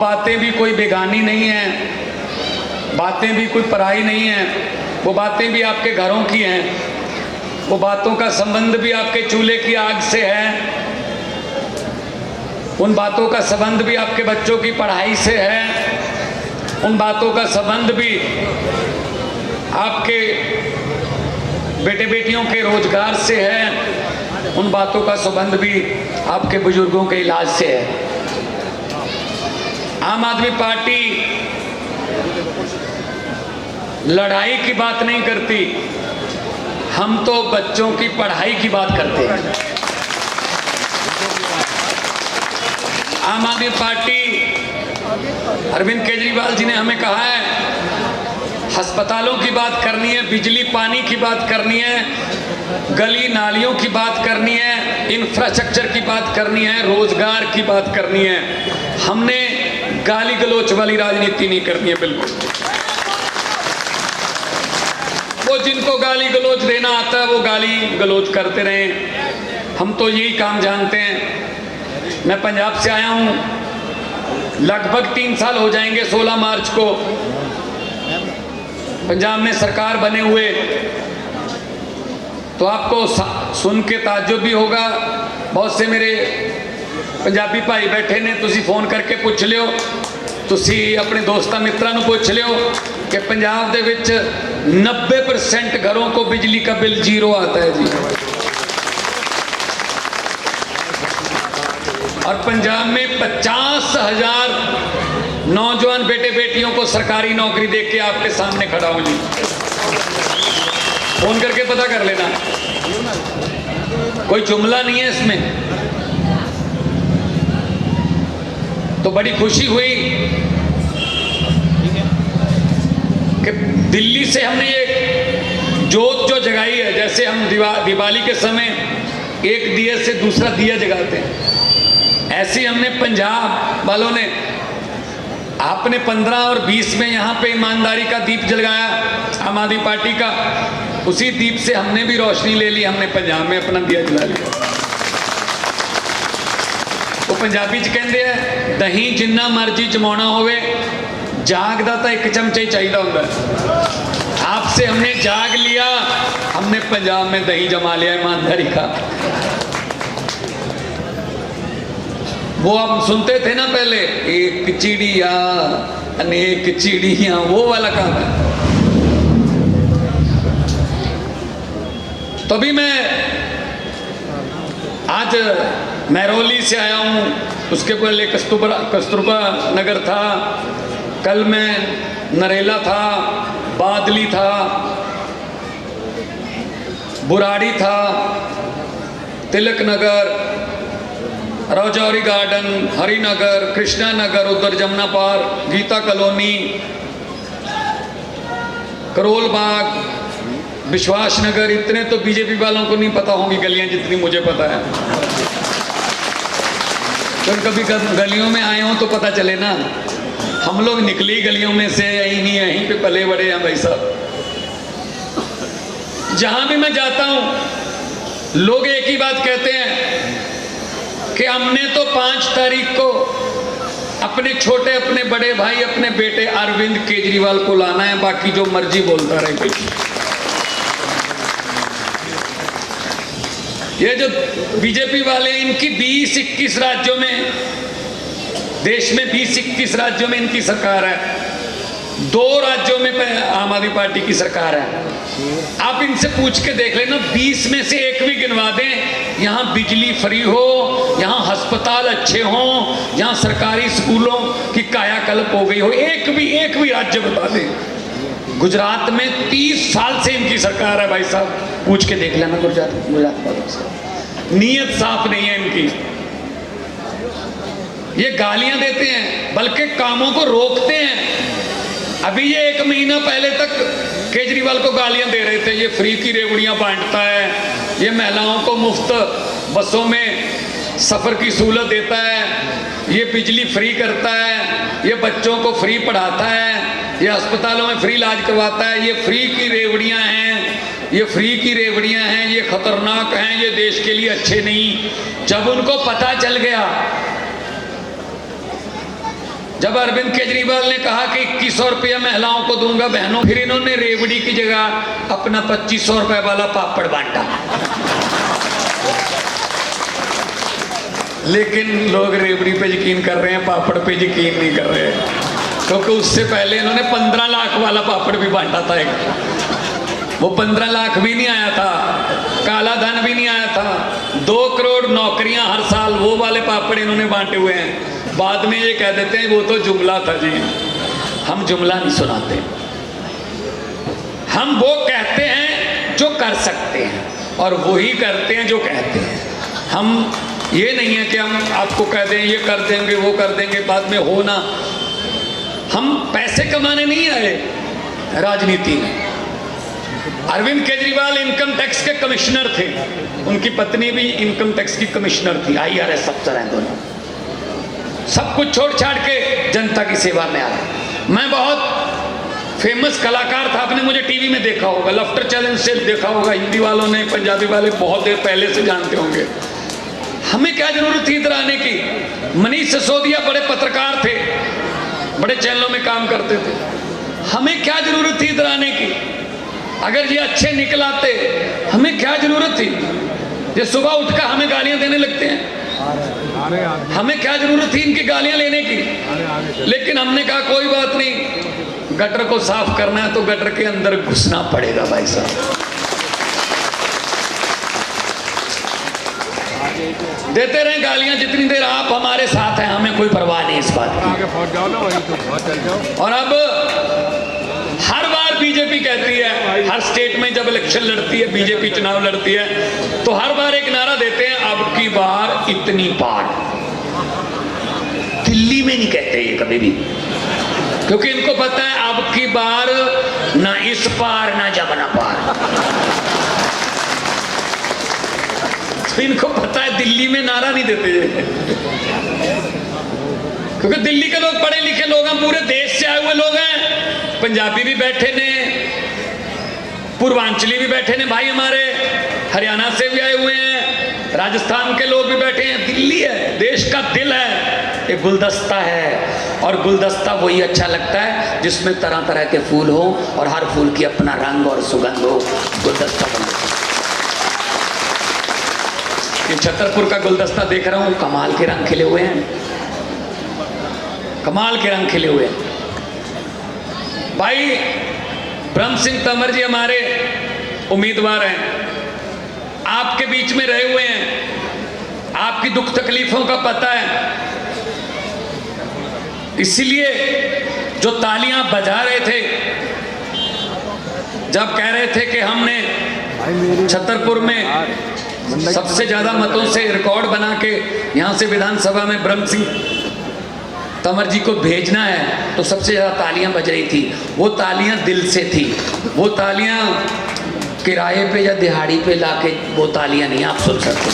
बातें भी कोई बेगानी नहीं है, बातें भी कोई पराई नहीं है। वो बातें भी आपके घरों की हैं, वो बातों का संबंध भी आपके चूल्हे की आग से है, उन बातों का संबंध भी आपके बच्चों की पढ़ाई से है, उन बातों का संबंध भी आपके बेटे बेटियों के रोजगार से है, उन बातों का संबंध भी आपके बुजुर्गों के इलाज से है। आम आदमी पार्टी लड़ाई की बात नहीं करती, हम तो बच्चों की पढ़ाई की बात करते हैं। आम आदमी पार्टी, अरविंद केजरीवाल जी ने हमें कहा है अस्पतालों की बात करनी है, बिजली पानी की बात करनी है, गली नालियों की बात करनी है, इंफ्रास्ट्रक्चर की बात करनी है, रोजगार की बात करनी है। हमने गाली गलोच वाली राजनीति नहीं करनी है। बिल्कुल वो जिनको गाली गलोच देना आता है वो गाली गलोच करते रहे, हम तो यही काम जानते हैं। मैं पंजाब से आया हूं, लगभग 3 साल हो जाएंगे 16 मार्च को पंजाब में सरकार बने हुए। तो आपको सुन के ताज्जुब भी होगा, बहुत से मेरे पंजाबी भाई बैठे ने, तुसी फोन करके पूछ लियो, तुसी अपने दोस्तां मित्रां नूं पूछ लियो कि पंजाब दे विच 90% घरों को बिजली का बिल 0 आता है जी। और पंजाब में 50,000 नौजवान बेटे बेटियों को सरकारी नौकरी देके आपके सामने खड़ा हूं जी, फोन करके पता कर लेना, कोई जुमला नहीं है इसमें। तो बड़ी खुशी हुई कि दिल्ली से हमने ये जोत जो जगाई है, जैसे हम दिवाली के समय एक दिए से दूसरा दिया जगाते हैं, ऐसे हमने पंजाब वालों ने, आपने 15 और 20 में यहाँ पे ईमानदारी का दीप जलाया आम आदमी पार्टी का, उसी दीप से हमने भी रोशनी ले ली, हमने पंजाब में अपना दिया जला लिया। तो पंजाबी च कहते हैं दही जिन्ना मर्जी जमाना होवे, जागदा तो एक चमचा ही चाहिए होता है। आपसे हमने जाग लिया, हमने पंजाब में दही जमा लिया ईमानदारी का। वो हम सुनते थे ना पहले, एक चिड़िया अनेक चिड़िया, वो वाला काम है। तो अभी मैं आज महरौली से आया हूँ, उसके पहले कस्तूरबा नगर था, कल मैं नरेला था, बादली था, बुराड़ी था, तिलक नगर, रौजौरी गार्डन, हरिनगर, कृष्णा नगर, उधर जमुना पार, गीता कॉलोनी, करोल बाग, विश्वास नगर। इतने तो बीजेपी वालों को नहीं पता होंगी गलियां जितनी मुझे पता है। तो कभी गलियों में आए हो तो पता चले ना, हम लोग निकली गलियों में से, यहीं पे पले बड़े हैं भाई साहब। जहां भी मैं जाता हूं लोग एक ही बात कहते हैं कि हमने तो 5 तारीख को अपने छोटे, अपने बड़े भाई, अपने बेटे अरविंद केजरीवाल को लाना है, बाकी जो मर्जी बोलता रहे कोई। ये जो बीजेपी वाले, इनकी 20-21 राज्यों में, देश में 20-21 राज्यों में इनकी सरकार है, 2 राज्यों में आम आदमी पार्टी की सरकार है। आप इनसे पूछ के देख लेना, 20 में से एक भी गिनवा दें यहाँ बिजली फ्री हो, यहाँ अस्पताल अच्छे हों, यहाँ सरकारी स्कूलों की कायाकल्प हो गई हो, एक भी राज्य बता दें। गुजरात में 30 साल से इनकी सरकार है भाई साहब, पूछ के देख लेना गुजरात वालों से। नीयत साफ नहीं है इनकी, ये गालियां देते हैं बल्कि कामों को रोकते हैं। अभी ये 1 महीना पहले तक केजरीवाल को गालियां दे रहे थे, ये फ्री की रेवड़ियां बांटता है, ये महिलाओं को मुफ्त बसों में सफर की सहूलत देता है, ये बिजली फ्री करता है, ये बच्चों को फ्री पढ़ाता है, ये अस्पतालों में फ्री इलाज करवाता है। ये फ्री की रेवड़ियां हैं, ये फ्री की रेवड़ियां हैं, ये खतरनाक हैं, ये देश के लिए अच्छे नहीं। जब उनको पता चल गया जब अरविंद केजरीवाल ने कहा कि 2100 रुपया महिलाओं को दूंगा बहनों, फिर इन्होंने रेवड़ी की जगह अपना 2500 रुपए वाला पापड़ बांटा। लेकिन लोग रेवड़ी पे यकीन कर रहे हैं, पापड़ पे यकीन नहीं कर रहे हैं, क्योंकि उससे पहले इन्होंने 15 लाख वाला पापड़ भी बांटा था एक। वो 15 लाख भी नहीं आया था, काला धन भी नहीं आया था, 2 करोड़ नौकरियां हर साल, वो वाले पापड़ इन्होंने बांटे हुए हैं। बाद में ये कह देते हैं वो तो जुमला था जी। हम जुमला नहीं सुनाते, हम वो कहते हैं जो कर सकते हैं और वही करते हैं जो कहते हैं। हम ये नहीं है कि हम आपको कह दें ये कर देंगे वो कर देंगे, बाद में हो ना। हम पैसे कमाने नहीं आए राजनीति में। अरविंद केजरीवाल इनकम टैक्स के कमिश्नर थे, उनकी पत्नी भी इनकम टैक्स की कमिश्नर थी, IRS अफसर हैं दोनों। सब कुछ छोड़ छाड़ के जनता की सेवा में आ गए। मैं बहुत फेमस कलाकार था, आपने मुझे टीवी में देखा होगा, लफ्टर चैलेंज से देखा होगा, हिंदी वालों ने, पंजाबी वाले बहुत देर पहले से जानते होंगे। हमें क्या जरूरत थी इधर आने की? मनीष सिसोदिया बड़े पत्रकार थे, बड़े चैनलों में काम करते थे, हमें क्या जरूरत थी इधर आने की? अगर ये अच्छे निकल आते, हमें क्या जरूरत थी? ये सुबह उठकर हमें गालियां देने लगते हैं, हमें क्या जरूरत थी इनकी गालियां लेने की? लेकिन हमने कहा कोई बात नहीं, गटर को साफ करना है तो गटर के अंदर घुसना पड़ेगा भाई साहब। देते रहे गालियां जितनी देर आप हमारे साथ हैं, हमें कोई परवाह नहीं इस बात की। और अब हर बार बीजेपी कहती है, हर स्टेट में जब इलेक्शन लड़ती है बीजेपी, चुनाव लड़ती है, तो हर बार एक नारा देते हैं, अब की बार इतनी पार। दिल्ली में नहीं कहते ये कभी भी, क्योंकि इनको पता है अब की बार ना इस पार ना जबना पार। तो इनको पता है दिल्ली में नारा नहीं देते ये, क्योंकि दिल्ली के लोग पढ़े लिखे लोग हैं, पूरे देश से आए हुए लोग हैं। पंजाबी भी बैठे ने, पूर्वांचली भी बैठे ने भाई हमारे, हरियाणा से भी आए हुए हैं, राजस्थान के लोग भी बैठे हैं। दिल्ली है, देश का दिल है, एक गुलदस्ता है, और गुलदस्ता वही अच्छा लगता है जिसमें तरह तरह के फूल हो और हर फूल की अपना रंग और सुगंध हो, गुलदस्ता बन। ये छतरपुर का गुलदस्ता देख रहा हूं, कमाल के रंग खिले हुए हैं, कमाल के रंग खिले हुए हैं भाई। ब्रह्म सिंह तंवर जी हमारे उम्मीदवार हैं, आपके बीच में रहे हुए हैं, आपकी दुख तकलीफों का पता है, इसीलिए जो तालियां बजा रहे थे जब कह रहे थे कि हमने छतरपुर में सबसे ज्यादा मतों से रिकॉर्ड बना के यहां से विधानसभा में ब्रह्म सिंह तंवर जी को भेजना है, तो सबसे ज्यादा तालियां बज रही थी। वो तालियां दिल से थी, वो तालियां किराए पे या दिहाड़ी पे लाके वो तालियां नहीं आप सुन सकते।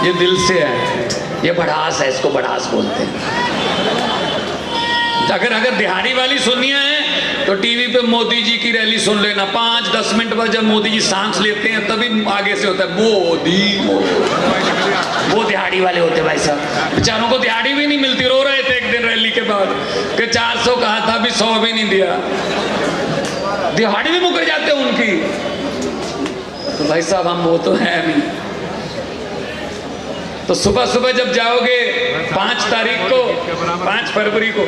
ये दिल से है, ये भड़ास है, इसको भड़ास बोलते हैं। अगर दिहाड़ी वाली सुननी है तो टीवी पे मोदी जी की रैली सुन लेना, 5-10 मिनट बाद जब मोदी जी सांस लेते हैं तभी आगे से होता है मोदी। वो दिहाड़ी वाले होते भाई साहब, बेचारों को दिहाड़ी भी नहीं मिलती, रो रहे थे एक दिन रैली के बाद कि 400 कहा था, अभी 100 भी नहीं दिया, दिहाड़ी भी मुकर जाते उनकी। तो भाई साहब हम वो तो है नहीं। तो सुबह सुबह जब जाओगे 5 तारीख को, 5 फरवरी को,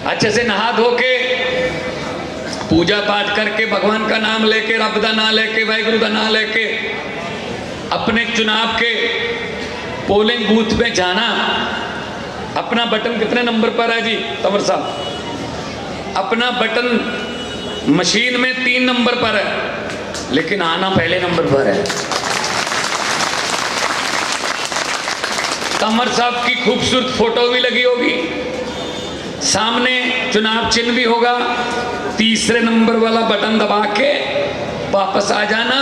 अच्छे से नहा धो के पूजा पाठ करके भगवान का नाम लेके, रब का नाम लेके, वाहिगुरु का नाम लेके अपने चुनाव के पोलिंग बूथ में जाना। अपना बटन कितने नंबर पर है जी तंवर साहब? अपना बटन मशीन में 3 नंबर पर है, लेकिन आना पहले नंबर पर है। तंवर साहब की खूबसूरत फोटो भी लगी होगी, सामने चुनाव चिन्ह भी होगा, तीसरे नंबर वाला बटन दबा के वापस आ जाना।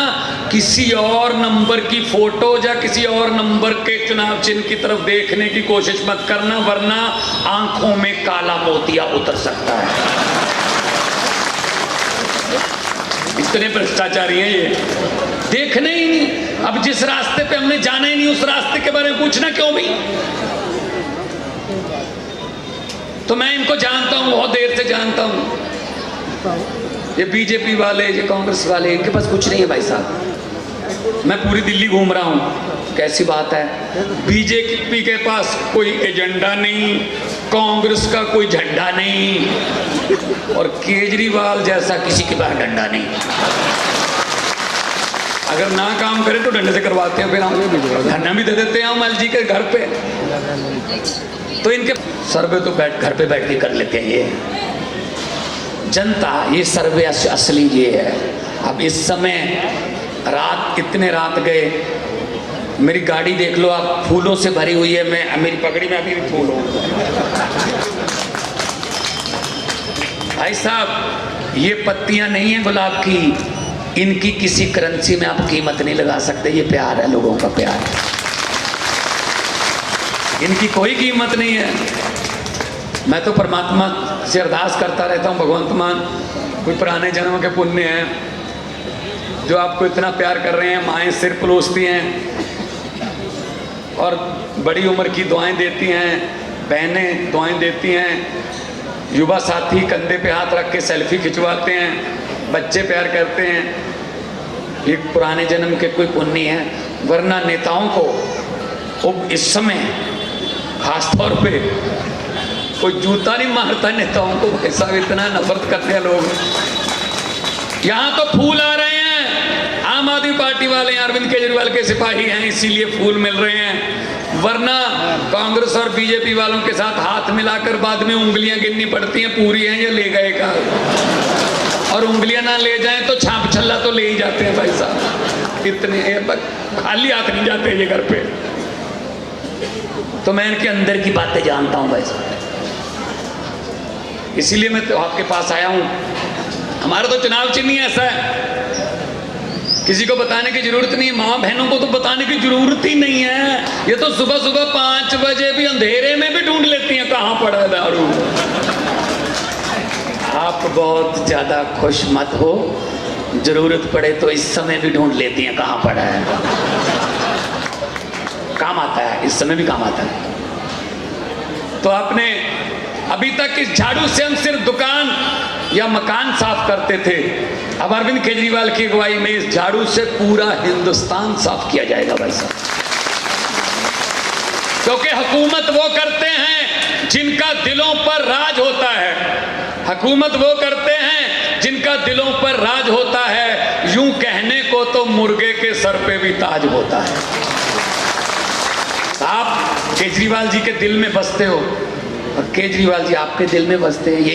किसी और नंबर की फोटो या किसी और नंबर के चुनाव चिन्ह की तरफ देखने की कोशिश मत करना, वरना आंखों में काला मोतिया उतर सकता है। इतने भ्रष्टाचारी हैं ये। देखने ही नहीं। अब जिस रास्ते पे हमने जाना ही नहीं उस रास्ते के बारे में पूछना क्यों भी? तो मैं इनको जानता हूं, बहुत देर से जानता हूं। ये बीजेपी वाले, ये कांग्रेस वाले, इनके पास कुछ नहीं है भाई साहब। मैं पूरी दिल्ली घूम रहा हूं, कैसी बात है? बीजेपी के पास कोई एजेंडा नहीं, कांग्रेस का कोई झंडा नहीं, और केजरीवाल जैसा किसी के पास डंडा नहीं। अगर ना काम करे तो डंडे से करवाते हैं, फिर हम धरना भी दे देते हैं अमल जी के घर पे। तो इनके सर्वे तो घर पे बैठ के कर लेते हैं ये जनता। ये सर्वे असली ये है। अब इस समय रात, इतने रात गए, मेरी गाड़ी देख लो आप, फूलों से भरी हुई है। मैं, मेरी पगड़ी में अभी भी फूल हो। भाई साहब, ये पत्तियां नहीं है गुलाब की, इनकी किसी करेंसी में आप कीमत नहीं लगा सकते। ये प्यार है, लोगों का प्यार है, इनकी कोई कीमत नहीं है। मैं तो परमात्मा से अरदास करता रहता हूँ, भगवंत मान कोई पुराने जन्म के पुण्य हैं जो आपको इतना प्यार कर रहे हैं। माएँ सिर पलोसती हैं और बड़ी उम्र की दुआएं देती हैं, बहनें दुआएं देती हैं, युवा साथी कंधे पे हाथ रख के सेल्फी खिंचवाते हैं, बच्चे प्यार करते हैं। ये पुराने जन्म के कोई पुण्य है, वरना नेताओं को अब इस समय खासतौर पे कोई जूता नहीं मारता नेताओं को। ऐसा इतना नफरत करते हैं लोग। यहाँ तो फूल आ रहे हैं, आम आदमी पार्टी वाले अरविंद केजरीवाल के सिपाही हैं, इसीलिए फूल मिल रहे हैं, वरना कांग्रेस और बीजेपी वालों के साथ हाथ मिलाकर बाद में उंगलियां गिननी पड़ती हैं, पूरी हैं या ले गए का। और उंगलियां ना ले जाएं तो छाप छल्ला तो ले ही जाते हैं भाई साहब। इतने खाली हाथ नहीं जाते ये घर पे। तो मैं इनके अंदर की बातें जानता हूं भाई साहब, इसीलिए मैं तो आपके पास आया हूं। हमारा तो चुनाव चिन्ह ही ऐसा है, किसी को बताने की जरूरत नहीं है। माँ बहनों को तो बताने की जरूरत ही नहीं है। ये तो सुबह सुबह 5 बजे भी अंधेरे में भी ढूंढ लेती हैं कहाँ पड़ा है दारू। आप बहुत ज्यादा खुश मत हो, जरूरत पड़े तो इस समय भी ढूंढ लेती हैं कहाँ पड़ा है। काम आता है, इस समय भी काम आता है। तो आपने अभी तक इस झाड़ू से हम सिर्फ दुकान या मकान साफ करते थे, अब अरविंद केजरीवाल की अगुवाई में इस झाड़ू से पूरा हिंदुस्तान साफ किया जाएगा भाई साहब। क्योंकि हुकूमत वो करते हैं जिनका दिलों पर राज होता है, हुकूमत वो करते हैं जिनका दिलों पर राज होता है। यूं कहने को तो मुर्गे के सर पे भी ताज होता है। आप केजरीवाल जी के दिल में बसते हो और केजरीवाल जी आपके दिल में बसते हैं।